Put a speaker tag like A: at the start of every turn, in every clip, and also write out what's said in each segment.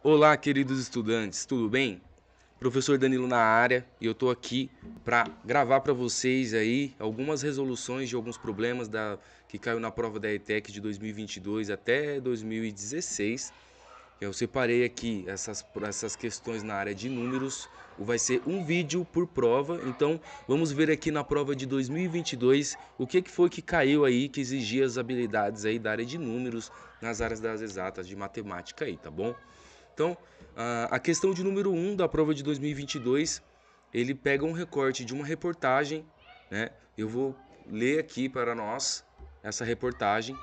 A: Olá, queridos estudantes, tudo bem? Professor Danilo na área e eu estou aqui para gravar para vocês aí algumas resoluções de alguns problemas que caiu na prova da ETEC de 2022 até 2016. Eu separei aqui essas questões na área de números. Vai ser um vídeo por prova, então vamos ver aqui na prova de 2022 o que foi que caiu aí, que exigia as habilidades aí da área de números nas áreas das exatas de matemática aí, tá bom? Então, a questão de número 1 da prova de 2022, ele pega um recorte de uma reportagem, né? Eu vou ler aqui para nós essa reportagem.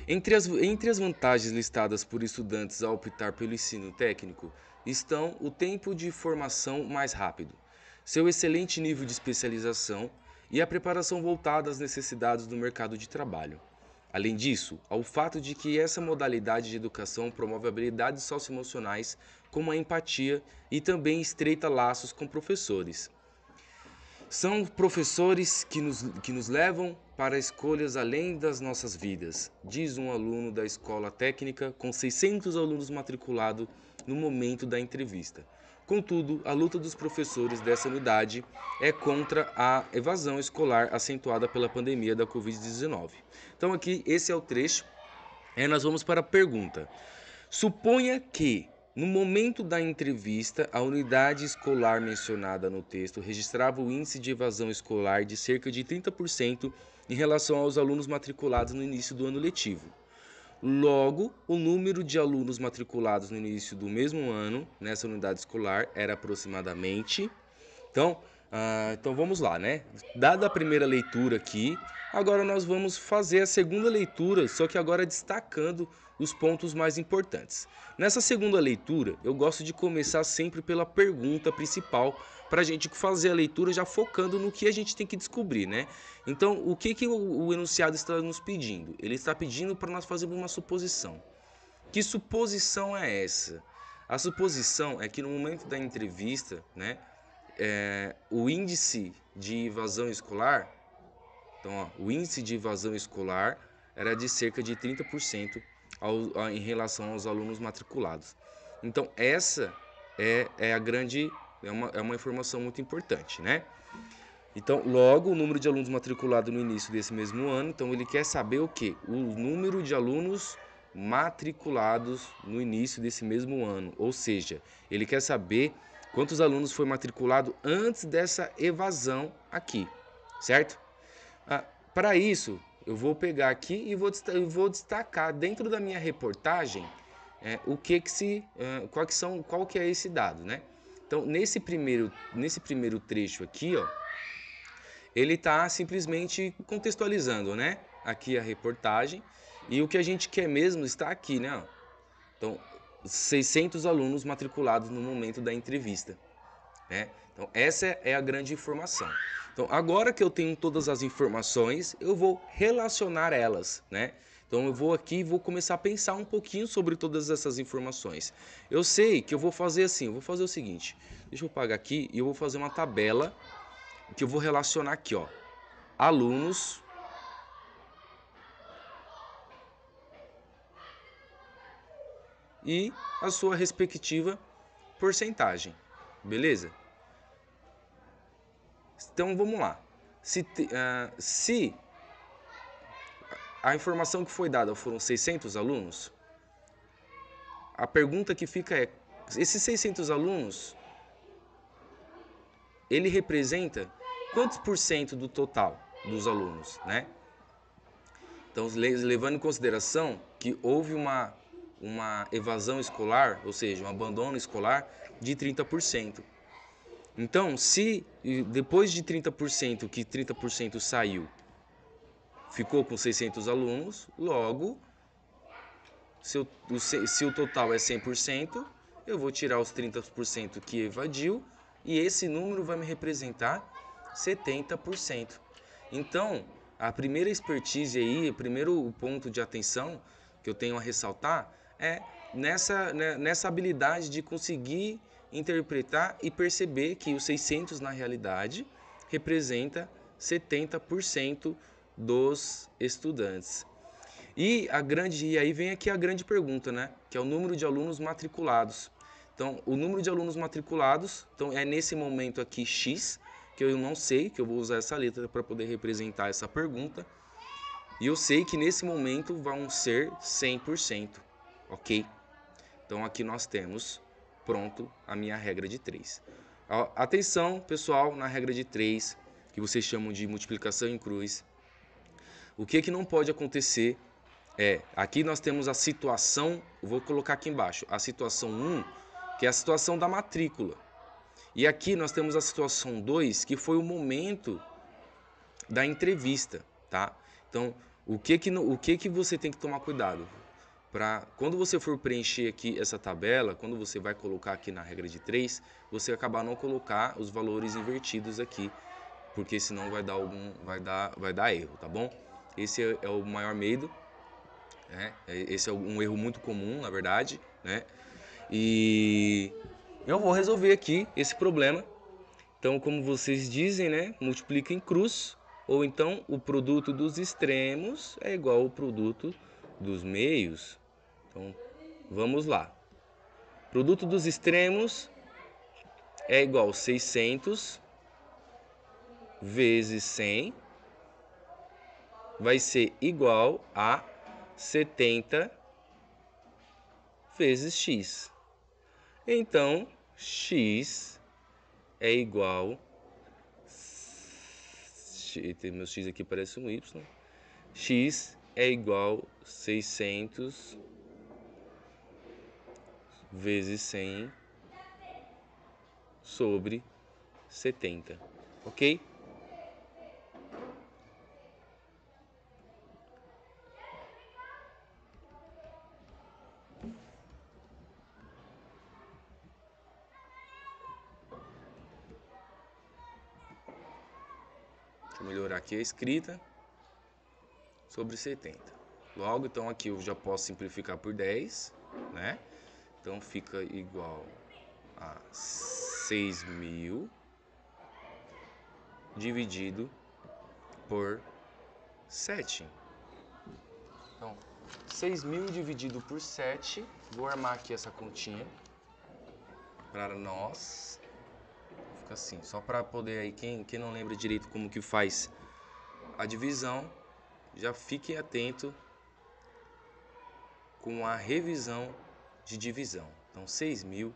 A: Entre as vantagens listadas por estudantes ao optar pelo ensino técnico estão o tempo de formação mais rápido, seu excelente nível de especialização e a preparação voltada às necessidades do mercado de trabalho. Além disso, há o fato de que essa modalidade de educação promove habilidades socioemocionais como a empatia e também estreita laços com professores. São professores que nos levam para escolhas além das nossas vidas, diz um aluno da escola técnica com 600 alunos matriculados no momento da entrevista. Contudo, a luta dos professores dessa unidade é contra a evasão escolar acentuada pela pandemia da Covid-19. Então aqui, esse é o trecho. Nós vamos para a pergunta. Suponha que, no momento da entrevista, a unidade escolar mencionada no texto registrava o índice de evasão escolar de cerca de 30% em relação aos alunos matriculados no início do ano letivo. Logo, o número de alunos matriculados no início do mesmo ano nessa unidade escolar era aproximadamente. Então vamos lá, né? Dada a primeira leitura aqui, agora nós vamos fazer a segunda leitura, só que agora destacando os pontos mais importantes. Nessa segunda leitura, eu gosto de começar sempre pela pergunta principal, para a gente fazer a leitura já focando no que a gente tem que descobrir, né? Então, o que o enunciado está nos pedindo? Ele está pedindo para nós fazermos uma suposição. Que suposição é essa? A suposição é que no momento da entrevista, né, o índice de evasão escolar, então, ó, o índice de evasão escolar era de cerca de 30% em relação aos alunos matriculados. Então, essa é a grande, é uma informação muito importante, né? Então, logo, o número de alunos matriculados no início desse mesmo ano, então ele quer saber o quê? O número de alunos matriculados no início desse mesmo ano, ou seja, ele quer saber quantos alunos foi matriculado antes dessa evasão aqui, certo? Para isso, eu vou pegar aqui e vou destacar dentro da minha reportagem qual que é esse dado, né? Então, nesse primeiro trecho aqui, ó, ele está simplesmente contextualizando, né? Aqui a reportagem e o que a gente quer mesmo está aqui, né? Então, 600 alunos matriculados no momento da entrevista, né? Então, essa é a grande informação. Então, agora que eu tenho todas as informações, eu vou relacionar elas, né? Então, eu vou aqui e vou começar a pensar um pouquinho sobre todas essas informações. Eu sei que eu vou fazer assim, eu vou fazer o seguinte, deixa eu apagar aqui e eu vou fazer uma tabela que eu vou relacionar aqui, ó, alunos e a sua respectiva porcentagem, beleza? Então vamos lá. Se a informação que foi dada foram 600 alunos, a pergunta que fica é: esses 600 alunos, ele representa quantos por cento do total dos alunos, né? Então, levando em consideração que houve uma evasão escolar, ou seja, um abandono escolar de 30%. Então, se depois de 30%, que 30% saiu, ficou com 600 alunos, logo, se o total é 100%, eu vou tirar os 30% que evadiu e esse número vai me representar 70%. Então, a primeira expertise aí, o primeiro ponto de atenção que eu tenho a ressaltar é nessa habilidade de conseguir interpretar e perceber que os 600 na realidade representa 70% dos estudantes. E aí vem aqui a grande pergunta, né? Que é o número de alunos matriculados. Então, o número de alunos matriculados, então é nesse momento aqui X, que eu não sei, que eu vou usar essa letra para poder representar essa pergunta. E eu sei que nesse momento vão ser 100%, ok? Então aqui nós temos pronto a minha regra de 3. Atenção, pessoal, na regra de 3, que vocês chamam de multiplicação em cruz. O que não pode acontecer aqui nós temos a situação, vou colocar aqui embaixo, a situação 1, que é a situação da matrícula. E aqui nós temos a situação 2, que foi o momento da entrevista, tá? Então, o que você tem que tomar cuidado? Para quando você for preencher aqui essa tabela, quando você vai colocar aqui na regra de 3, você acabar não colocar os valores invertidos aqui, porque senão vai dar erro, tá bom? Esse é o maior medo, né? Esse é um erro muito comum, na verdade, né? E eu vou resolver aqui esse problema. Então, como vocês dizem, né? Multiplica em cruz, ou então o produto dos extremos é igual ao produto dos meios. Então, vamos lá. Produto dos extremos é igual a 600 vezes 100, vai ser igual a 70 vezes x. Então, x é igual... Meu x aqui parece um y. X é igual a 600 vezes 100 sobre 70, ok? Deixa eu melhorar aqui a escrita. Sobre 70. Logo, então aqui eu já posso simplificar por 10, né? Então fica igual a 6.000 dividido por 7. Então, 6.000 dividido por 7, vou armar aqui essa continha para nós. Fica assim, só para poder aí, quem não lembra direito como que faz a divisão, já fique atento com a revisão de divisão. Então, 6.000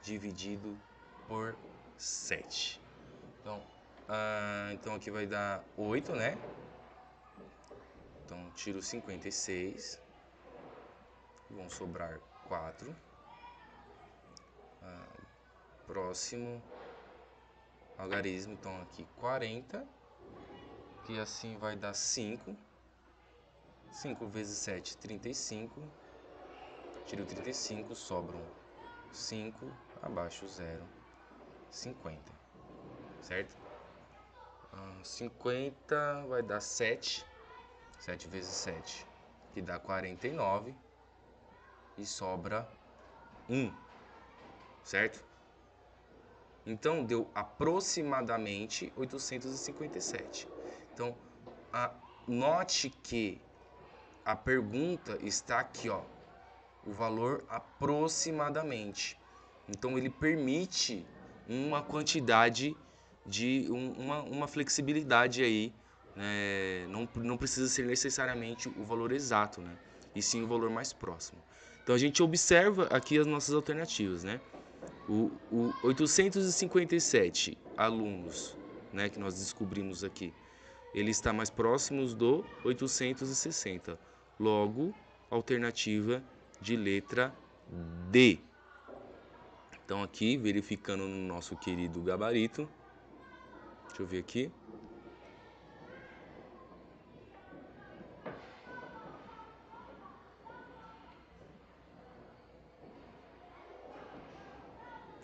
A: dividido por 7. Então aqui vai dar 8, né? Então, tiro 56. Vão sobrar 4. Próximo algarismo, então aqui 40. Que assim vai dar 5. 5 vezes 7, 35. Tiro 35, sobram 5, abaixo 0, 50. Certo? 50 vai dar 7. 7 vezes 7, que dá 49. E sobra 1. Certo? Então, deu aproximadamente 857. Então, note que a pergunta está aqui, ó, o valor aproximadamente. Então, ele permite uma quantidade de uma flexibilidade aí, né? Não precisa ser necessariamente o valor exato, né? E sim o valor mais próximo. Então, a gente observa aqui as nossas alternativas, né? O 857 alunos, né, que nós descobrimos aqui, ele está mais próximo do 860. Logo, alternativa de letra D. Então aqui, verificando no nosso querido gabarito, deixa eu ver aqui.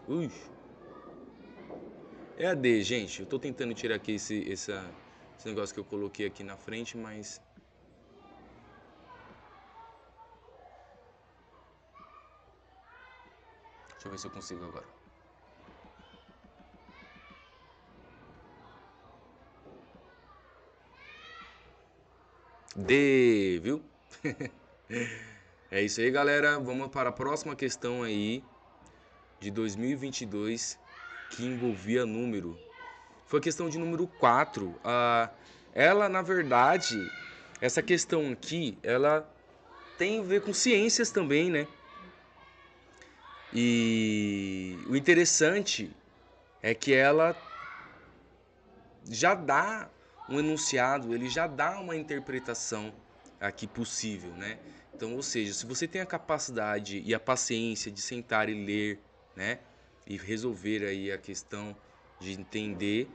A: Ui. É a D, gente. Eu tô tentando tirar aqui esse negócio que eu coloquei aqui na frente, mas... Deixa eu ver se eu consigo agora. D, viu? É isso aí, galera. Vamos para a próxima questão aí de 2022 que envolvia número. Foi a questão de número 4. Ela, na verdade, essa questão aqui, ela tem a ver com ciências também, né? E o interessante é que ela já dá um enunciado, ele já dá uma interpretação aqui possível, né? Então, ou seja, se você tem a capacidade e a paciência de sentar e ler, né, e resolver aí a questão de entender,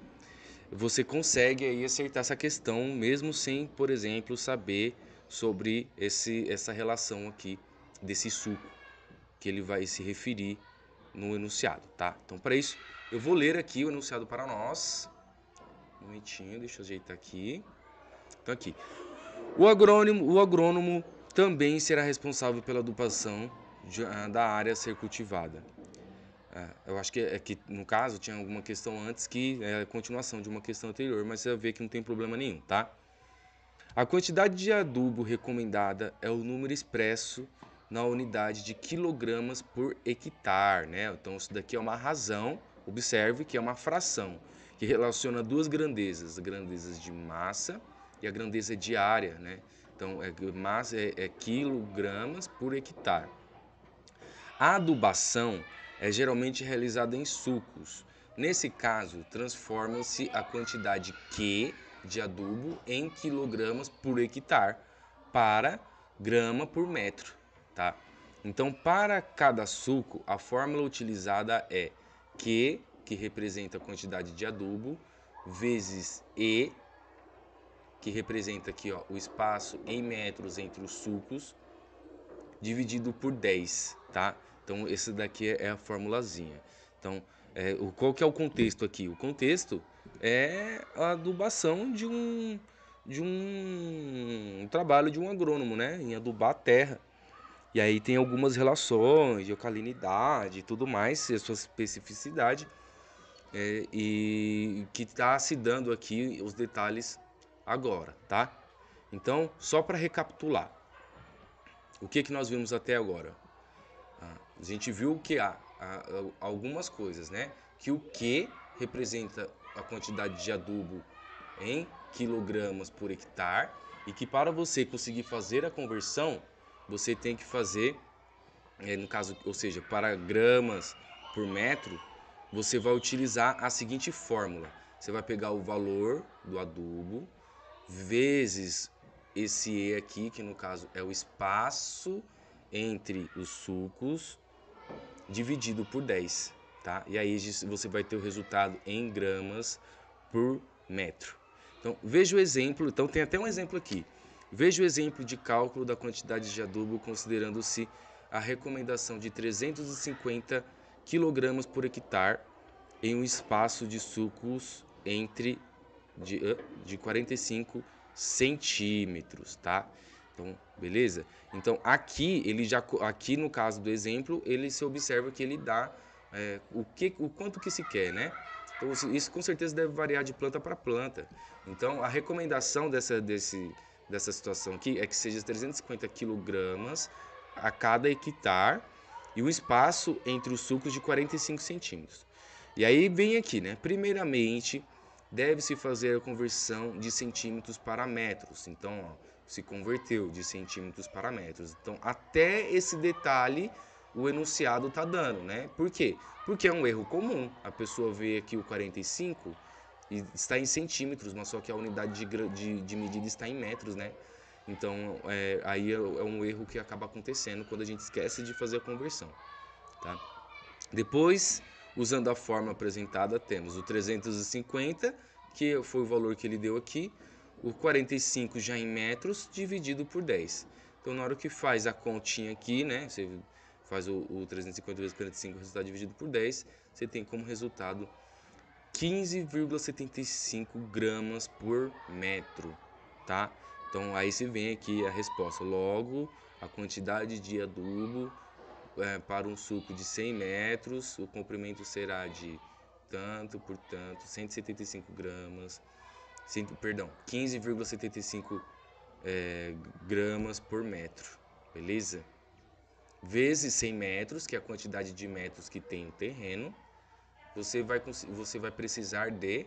A: você consegue aí acertar essa questão mesmo sem, por exemplo, saber sobre essa relação aqui desse suco que ele vai se referir no enunciado, tá? Então, para isso, eu vou ler aqui o enunciado para nós. Um momentinho, deixa eu ajeitar aqui. Então, aqui. O agrônomo também será responsável pela adubação da área a ser cultivada. Eu acho que no caso tinha alguma questão antes que é a continuação de uma questão anterior, mas você vai ver que não tem problema nenhum, tá? A quantidade de adubo recomendada é o número expresso na unidade de quilogramas por hectare, né? Então isso daqui é uma razão, observe que é uma fração que relaciona duas grandezas, a grandeza de massa e a grandeza de área, né? Então massa é quilogramas por hectare. A adubação é geralmente realizada em sucos. Nesse caso, transforma-se a quantidade Q de adubo em quilogramas por hectare para grama por metro, tá? Então, para cada suco, a fórmula utilizada é Q, que representa a quantidade de adubo, vezes E, que representa aqui ó, o espaço em metros entre os sucos, dividido por 10, tá? Então, esse daqui é a formulazinha. Então, qual que é o contexto aqui? O contexto é a adubação de um trabalho de um agrônomo, né? Em adubar a terra. E aí tem algumas relações de alcalinidade e tudo mais, a sua especificidade, e que está se dando aqui os detalhes agora, tá? Então, só para recapitular, o que nós vimos até agora? A gente viu que há algumas coisas, né? Que o Q representa a quantidade de adubo em quilogramas por hectare e que para você conseguir fazer a conversão, você tem que fazer, no caso, ou seja, para gramas por metro, você vai utilizar a seguinte fórmula. Você vai pegar o valor do adubo vezes esse E aqui, que no caso é o espaço entre os sucos, dividido por 10, tá? E aí você vai ter o resultado em gramas por metro. Então, veja o exemplo, então tem até um exemplo aqui. Veja o exemplo de cálculo da quantidade de adubo considerando-se a recomendação de 350 kg por hectare em um espaço de sucos de 45 centímetros, tá? Então, beleza? Então, aqui no caso do exemplo, ele se observa que ele dá o quanto que se quer, né? Então, isso com certeza deve variar de planta para planta. Então, a recomendação dessa situação aqui é que seja 350 quilogramas a cada hectare e o espaço entre os sucos de 45 centímetros. E aí vem aqui, né? Primeiramente, deve-se fazer a conversão de centímetros para metros. Então, ó, se converteu de centímetros para metros. Então, até esse detalhe o enunciado está dando, né? Por quê? Porque é um erro comum. A pessoa vê aqui o 45 e está em centímetros, mas só que a unidade de medida está em metros, né? Então, aí é um erro que acaba acontecendo quando a gente esquece de fazer a conversão, tá? Depois, usando a forma apresentada, temos o 350, que foi o valor que ele deu aqui, o 45 já em metros, dividido por 10. Então, na hora que faz a continha aqui, né, você faz o 350 vezes 45, o resultado dividido por 10, você tem como resultado 15,75 gramas por metro, tá? Então, aí você vem aqui a resposta. Logo, a quantidade de adubo para um suco de 100 metros, o comprimento será de tanto por tanto, 175 gramas, 15,75 gramas por metro, beleza? Vezes 100 metros, que é a quantidade de metros que tem o terreno, você vai precisar de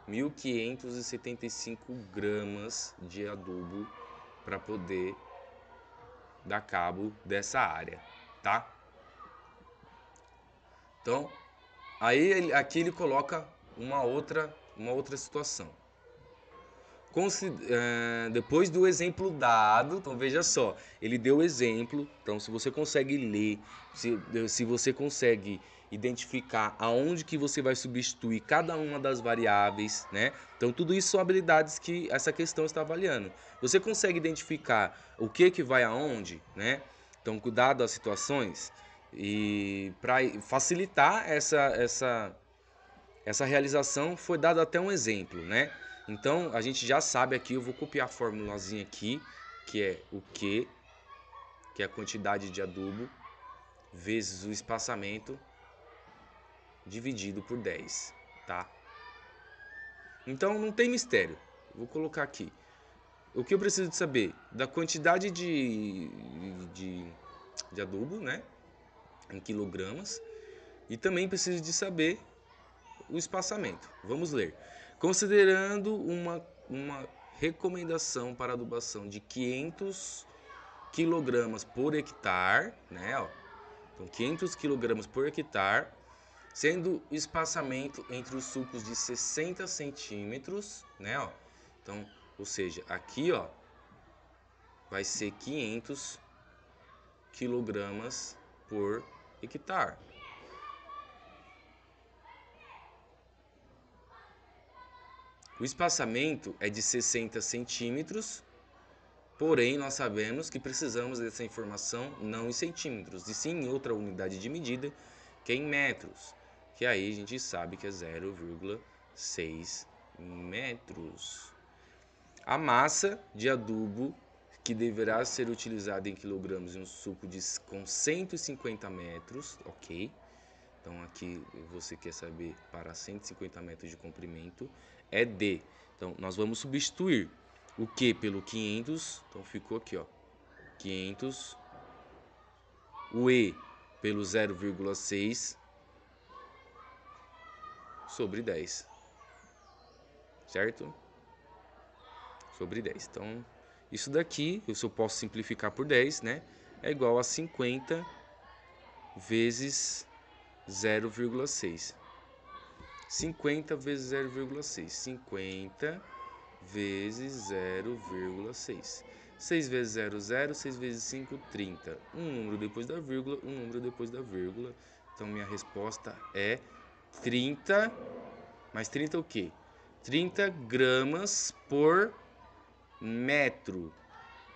A: 1.575 gramas de adubo para poder dar cabo dessa área, tá? Então, aí aqui ele coloca uma outra situação. Depois do exemplo dado, então veja só, ele deu o exemplo, então se você consegue ler, se você consegue identificar aonde que você vai substituir cada uma das variáveis, né? Então tudo isso são habilidades que essa questão está avaliando. Você consegue identificar o que vai aonde, né? Então, cuidado das situações e para facilitar essa realização foi dado até um exemplo, né? Então, a gente já sabe aqui, eu vou copiar a formulazinha aqui, que é o Q, que é a quantidade de adubo, vezes o espaçamento, dividido por 10, tá? Então, não tem mistério. Vou colocar aqui. O que eu preciso de saber? Da quantidade de adubo, né? Em quilogramas. E também preciso de saber o espaçamento. Vamos ler. Considerando uma recomendação para adubação de 500 kg por hectare, né? Ó. Então, 500 kg por hectare, sendo o espaçamento entre os sulcos de 60 centímetros, né? Ó. Então, ou seja, aqui, ó, vai ser 500 kg por hectare. O espaçamento é de 60 centímetros, porém nós sabemos que precisamos dessa informação não em centímetros, e sim em outra unidade de medida, que é em metros, que aí a gente sabe que é 0,6 metros. A massa de adubo que deverá ser utilizada em quilogramas em um suco com 150 metros, ok? Então aqui você quer saber para 150 metros de comprimento, é D. Então nós vamos substituir o Q pelo 500, então ficou aqui, ó, 500, o E pelo 0,6 sobre 10, certo? Sobre 10. Então isso daqui, eu só posso simplificar por 10, né? É igual a 50 vezes 0,6. 50 vezes 0,6. 50 vezes 0,6. 6 vezes 0, 0. 6 vezes 5, 30. Um número depois da vírgula, um número depois da vírgula. Então, minha resposta é 30. Mais 30 o quê? 30 gramas por metro.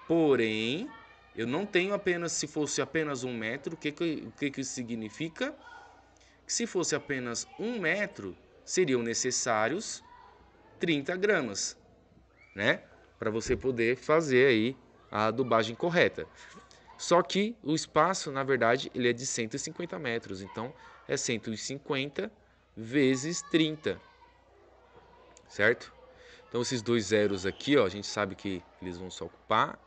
A: Porém, eu não tenho apenas, se fosse apenas 1 metro, o que isso significa? Que se fosse apenas 1 metro, seriam necessários 30 gramas, né? Para você poder fazer aí a adubagem correta. Só que o espaço, na verdade, ele é de 150 metros. Então, é 150 vezes 30, certo? Então, esses dois zeros aqui, ó, a gente sabe que eles vão só ocupar.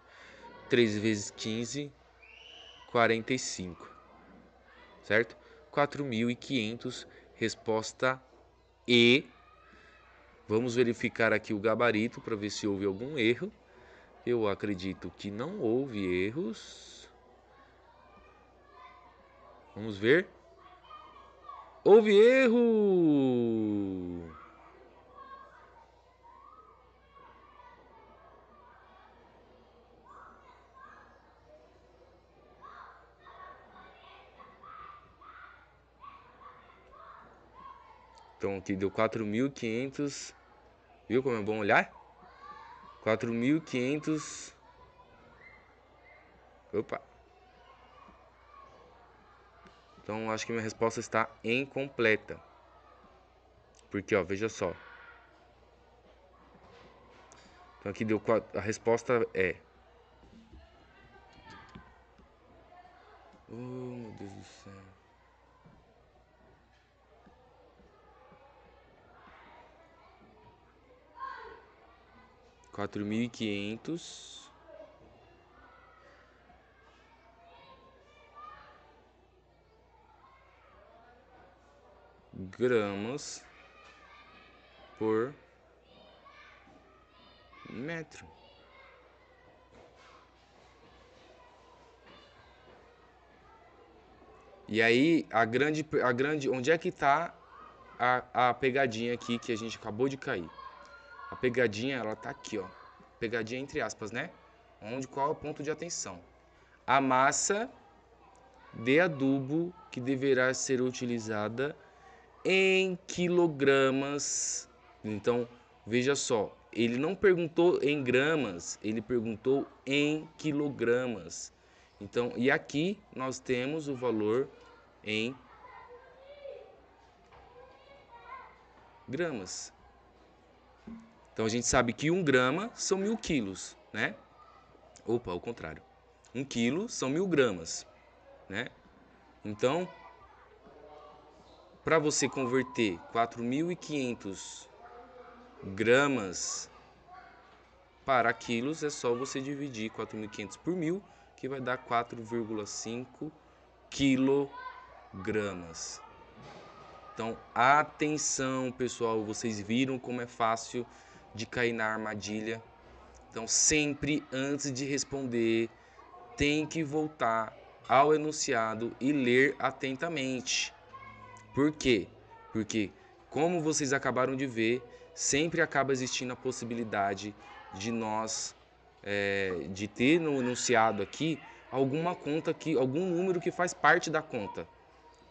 A: 3 vezes 15, 45, certo? 4.500, resposta E. Vamos verificar aqui o gabarito para ver se houve algum erro. Eu acredito que não houve erros. Vamos ver. Houve erro! Então aqui deu 4.500. Viu como é bom olhar? 4.500. Opa! Então acho que minha resposta está incompleta. Porque, ó, veja só. Então aqui deu a resposta é. Oh, meu Deus do céu. 4.500 gramas por metro. E aí, onde é que está a pegadinha aqui que a gente acabou de cair? A pegadinha, ela tá aqui, ó. Pegadinha entre aspas, né? Qual é o ponto de atenção? A massa de adubo que deverá ser utilizada em quilogramas. Então, veja só, ele não perguntou em gramas, ele perguntou em quilogramas. Então, e aqui nós temos o valor em gramas. Então, a gente sabe que 1 grama são 1.000 quilos, né? Opa, ao contrário. 1 quilo são 1.000 gramas, né? Então, para você converter 4.500 gramas para quilos, é só você dividir 4.500 por 1.000, que vai dar 4,5 quilogramas. Então, atenção, pessoal, vocês viram como é fácil de cair na armadilha. Então, sempre antes de responder, tem que voltar ao enunciado e ler atentamente. Por quê? Porque, como vocês acabaram de ver, sempre acaba existindo a possibilidade de nós, de ter no enunciado aqui alguma conta, algum número que faz parte da conta.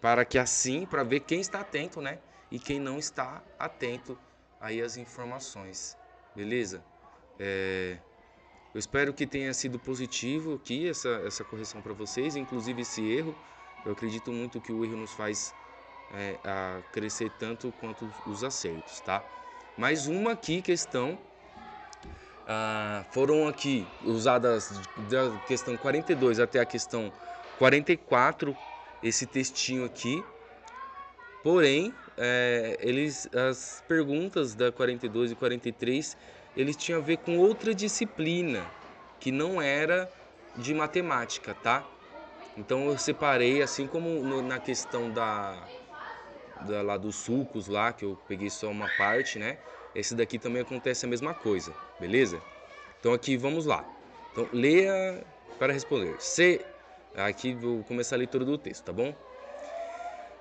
A: Para que assim, para ver quem está atento, né? E quem não está atento aí às informações. Beleza? Eu espero que tenha sido positivo aqui essa correção para vocês, inclusive esse erro. Eu acredito muito que o erro nos faz a crescer tanto quanto os acertos, tá? Mais uma aqui questão, foram aqui usadas da questão 42 até a questão 44, esse textinho aqui, porém, as perguntas da 42 e 43, eles tinham a ver com outra disciplina, que não era de matemática, tá? Então eu separei, assim como na questão lá dos sulcos lá, que eu peguei só uma parte, né? Esse daqui também acontece a mesma coisa, beleza? Então aqui vamos lá. Então leia para responder. Aqui vou começar a leitura do texto, tá bom?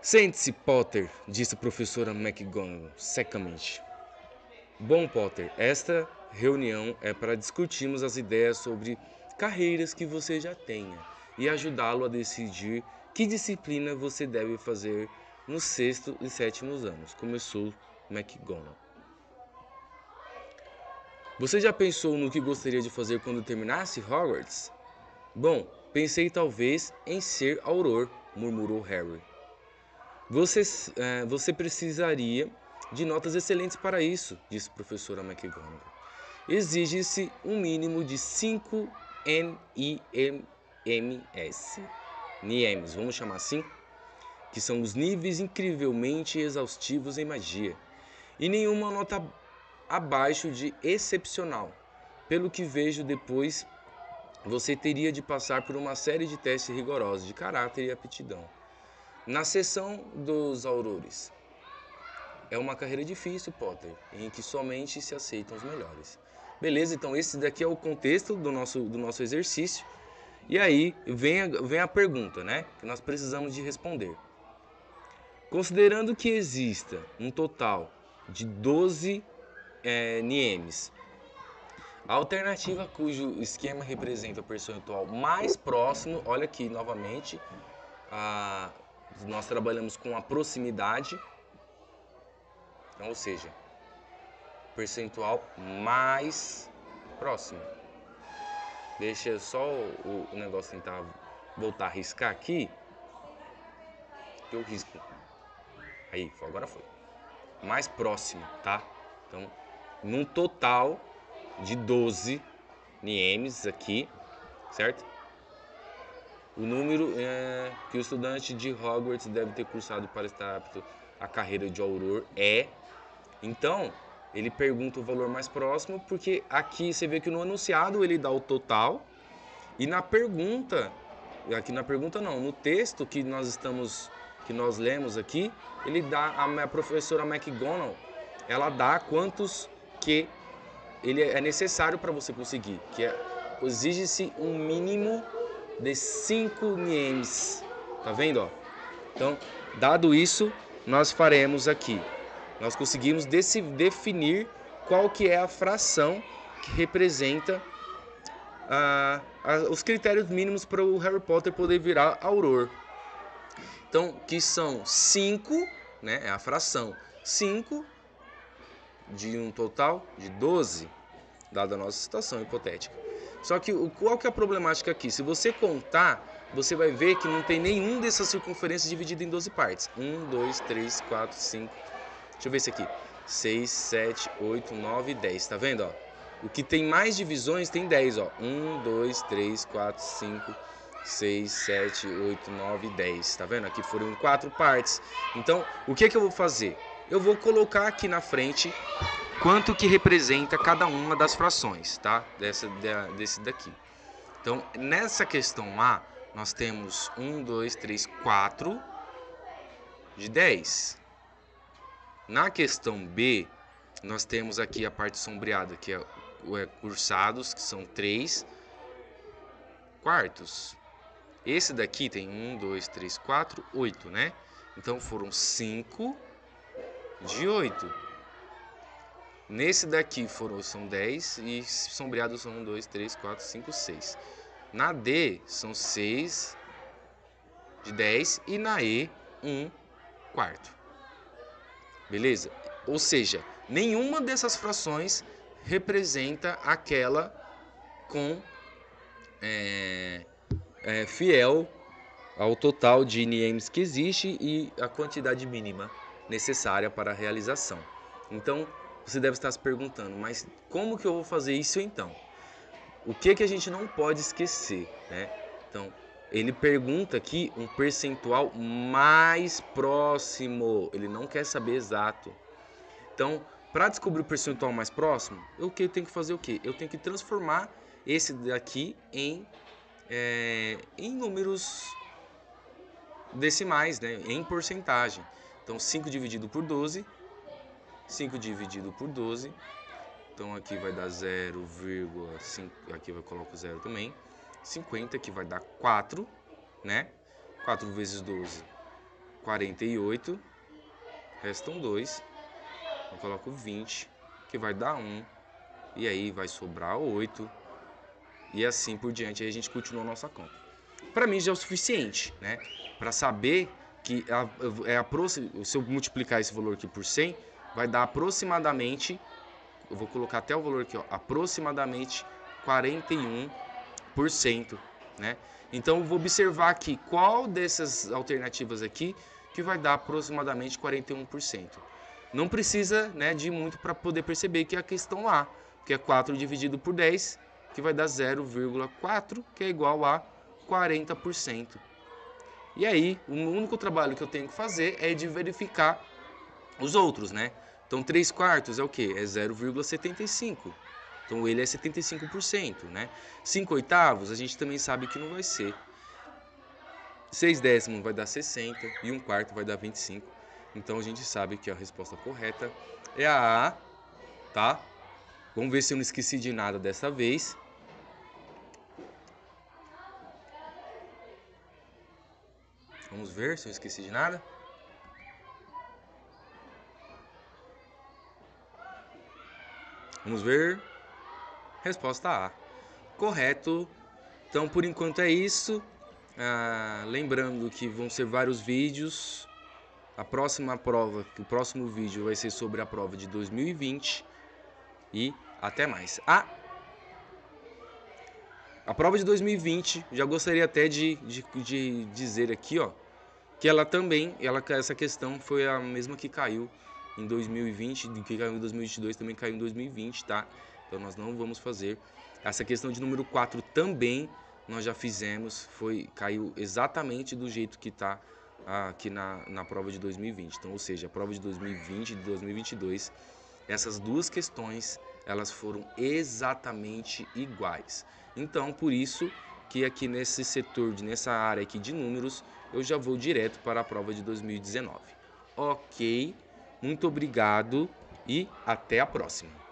A: Sente-se, Potter, disse a professora McGonagall secamente. Bom, Potter, esta reunião é para discutirmos as ideias sobre carreiras que você já tenha e ajudá-lo a decidir que disciplina você deve fazer nos 6º e 7º anos, começou McGonagall. Você já pensou no que gostaria de fazer quando terminasse Hogwarts? Bom, pensei talvez em ser auror, murmurou Harry. Você precisaria de notas excelentes para isso, disse a professora McGonagall. Exige-se um mínimo de 5 NIEMs, vamos chamar assim, que são os níveis incrivelmente exaustivos em magia, e nenhuma nota abaixo de excepcional. Pelo que vejo depois, você teria de passar por uma série de testes rigorosos de caráter e aptidão. Na seção dos aurores. É uma carreira difícil, Potter, em que somente se aceitam os melhores. Beleza, então esse daqui é o contexto do nosso exercício. E aí vem a pergunta, né? Que nós precisamos de responder. Considerando que exista um total de 12 NIEMs, a alternativa cujo esquema representa o percentual mais próximo, olha aqui novamente, nós trabalhamos com a proximidade, então, ou seja, percentual mais próximo. Deixa só o negócio tentar voltar a riscar aqui, que eu risco. Aí, agora foi. Mais próximo, tá? Então, num total de 12 NIEMs aqui, certo? O número que o estudante de Hogwarts deve ter cursado para estar apto à carreira de auror é... Então, ele pergunta o valor mais próximo, porque aqui você vê que no enunciado ele dá o total, e na pergunta, aqui na pergunta não, no texto que nós lemos aqui, ele dá, a professora McGonagall, ela dá quantos que ele é necessário para você conseguir, que exige-se um mínimo de 5 niemes, tá vendo, ó? Então, dado isso, nós faremos aqui, nós conseguimos definir qual que é a fração que representa os critérios mínimos para o Harry Potter poder virar Auror. Então, que são 5, né, é a fração 5 de um total de 12, dada a nossa situação hipotética. Só que qual que é a problemática aqui? Se você contar, você vai ver que não tem nenhum dessas circunferências dividido em 12 partes. 1, 2, 3, 4, 5. Deixa eu ver esse aqui. 6, 7, 8, 9, 10. Tá vendo, ó? O que tem mais divisões tem 10, ó. 1, 2, 3, 4, 5, 6, 7, 8, 9, 10. Tá vendo? Aqui foram 4 partes. Então, o que eu vou fazer? Eu vou colocar aqui na frente quanto que representa cada uma das frações, tá? Desse daqui. Então, nessa questão A, nós temos 1, 2, 3, 4 de 10. Na questão B, nós temos aqui a parte sombreada, que é cursados, que são 3 quartos. Esse daqui tem 1, 2, 3, 4, 8, né? Então foram 5 de 8. Nesse daqui são 10 e sombreados são 1, 2, 3, 4, 5, 6. Na D são 6 de 10 e na E 1 quarto. Beleza? Ou seja, nenhuma dessas frações representa aquela com fiel ao total de niemes que existe e a quantidade mínima necessária para a realização. Então, você deve estar se perguntando, mas como que eu vou fazer isso então? O que a gente não pode esquecer, né? Então, ele pergunta aqui um percentual mais próximo, ele não quer saber exato. Então, para descobrir o percentual mais próximo, eu tenho que fazer o quê? Eu tenho que transformar esse daqui em números decimais, né? Em porcentagem. Então, 5 dividido por 12, 5 dividido por 12, então aqui vai dar 0,5, aqui eu coloco 0 também, 50, que vai dar 4, né? 4 vezes 12, 48, restam 2, eu coloco 20, que vai dar 1, e aí vai sobrar 8, e assim por diante, aí a gente continua a nossa conta. Para mim já é o suficiente, né? Para saber que se eu multiplicar esse valor aqui por 100, vai dar aproximadamente, eu vou colocar até o valor aqui, ó, aproximadamente 41%, né? Então eu vou observar aqui qual dessas alternativas aqui que vai dar aproximadamente 41%. Não precisa, né, de muito para poder perceber que é a questão A, que é 4 dividido por 10, que vai dar 0,4, que é igual a 40%. E aí, o único trabalho que eu tenho que fazer é de verificar os outros, né? Então, 3 quartos é o quê? É 0,75. Então, ele é 75%, né? 5 oitavos, a gente também sabe que não vai ser. 6 décimos vai dar 60 e 1 quarto vai dar 25. Então, a gente sabe que a resposta correta é a A, tá? Vamos ver se eu não esqueci de nada dessa vez. Vamos ver se eu esqueci de nada. Vamos ver. Resposta A. Correto. Então, por enquanto é isso. Lembrando que vão ser vários vídeos. A próxima prova, o próximo vídeo vai ser sobre a prova de 2020. E até mais. A prova de 2020, já gostaria até de dizer aqui, ó, que ela também, essa questão foi a mesma que caiu em 2020, que caiu em 2022, também caiu em 2020, tá? Então nós não vamos fazer. Essa questão de número 4 também nós já fizemos, caiu exatamente do jeito que está aqui na prova de 2020. Então, ou seja, a prova de 2020 e de 2022 essas duas questões, elas foram exatamente iguais. Então, por isso que aqui nesse setor, nessa área aqui de números, eu já vou direto para a prova de 2019. Ok, muito obrigado e até a próxima.